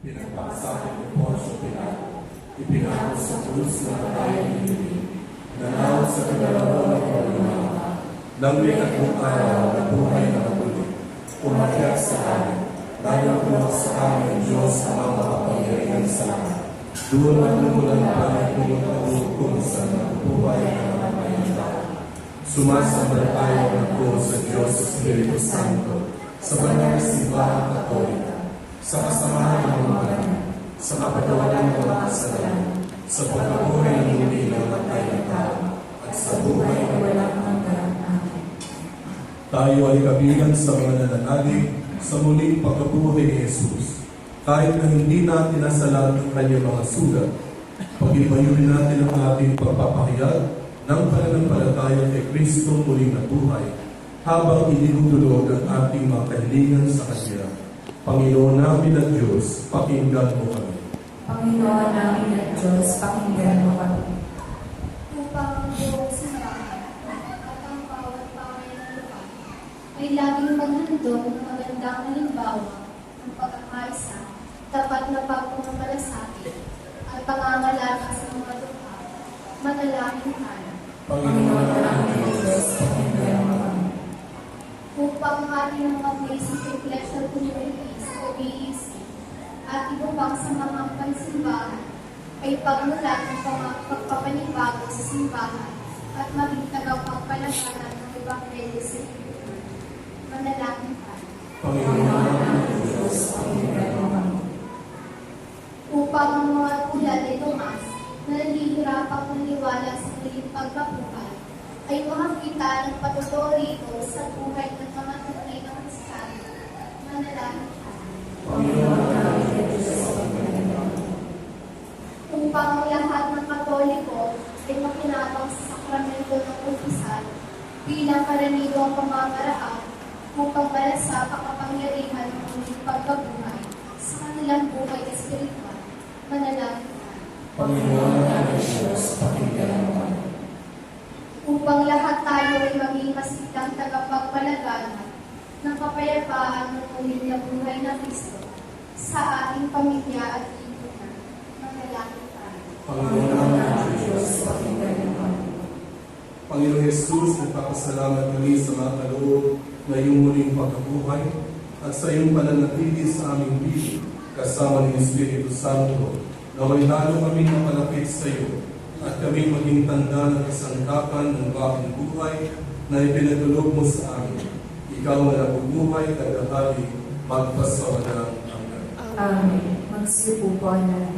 pinagpakasakit ng Poncio Pilato, ipinako sa krus na katayan ni Lili, nanawag sa kagalawan ng paglumawa, nang likatong araw na buhay na muli, umakyat sa langit, nagulog sa aming Diyos ang mga makapangyarihan sa langit. Doon magmumulan pa ng pumutawag kung sa buhay ng mga mayandaan. Sumasamba tayo ng po sa Diyos Espiritu Santo, sa banal na simbahan Katolika, sa kasamahan ng mga banal, sa kapatawaran ng mga kasalanan, sa pagkabuhay ng muli ng matay na tao, at sa buhay na walang hanggan. Amen. Tayo ay kabilang sa mga nananalig sa muling pagkabuhay ni Jesus. Kahit na hindi natin nasalat ang kanyang mga sulat, pag-ibayunin natin ang ating pagpapahayag ng pananampalataya kay Kristo muling nabuhay habang inidudulog ang ating mga kahilingan sa Kanya. Panginoon namin at Diyos, pakinggan mo kami. Panginoon namin at Diyos, pakinggan mo kami. Upang ang buong simbahan at ang bawat pamay ng lupa ay laging maghandog ng magandang halimbawa ng pagkakaisa, tapat na pagpapamalasakit at pangangalaga sa mga dukha. Manalangin tayo. Panginoon namin at Diyos, pakinggan mo kami. Upang ang ating mga basic intellectual communities o BEC at iba pang sa mga pansimbahan ay pagmulat ng pagpapanibago sa simbahan at maging tagapagpalagaran ng Ebanghelyo sa Pilipinas. Manalangin tayo. Panginoon namin at Diyos, Pakinggan mo kami. Upang ang mga tulad ni Tomas na nahihirapang maniwala sa muling pagkabuhay ay makakita ng patutuo rito sa buhay ng mga tunay na Kristiyano. Manalangin tayo. Panginoon namin at Diyos, pakinggan mo kami. Upang ang lahat ng Katoliko ay makinabang sa sakramento ng kumpisal bilang karaniwang pamamaraan upang malasap ang kapangyarihan ng muling pagkabuhay sa kanilang buhay espiritual. Manalangin tayo. Panginoon namin at Diyos, pakinggan mo kami. Upang lahat tayo ay maging masiglang tagapagpalagana ng kapayapaan ng muling nabuhay na Kristo sa ating pamilya at lipunan. Manalangin tayo. Panginoon namin at Diyos, Pakinggan mo kami. Panginoon Jesus, nagpapasalamat kami sa mga kaloob na iyong muling pagkabuhay at sa iyong pananatili sa aming piling kasama ng Espiritu Santo, naway lalo kami napalapit sa iyo at kami maging tanda ng kasangkapan ng bagong buhay na ipinatulog mo sa amin. Ikaw na nabubuhay at nakali magpasawalang hanggan. Amen. Magsiupo po na.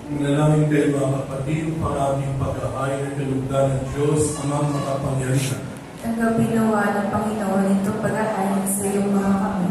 Manalangin kayo mga kapatid upang aming pagkahain at kalugdan ng Diyos amang makapangyarihan. Tanggapin nawa ng Panginoon itong pag-aayon sa iyong mga kamay.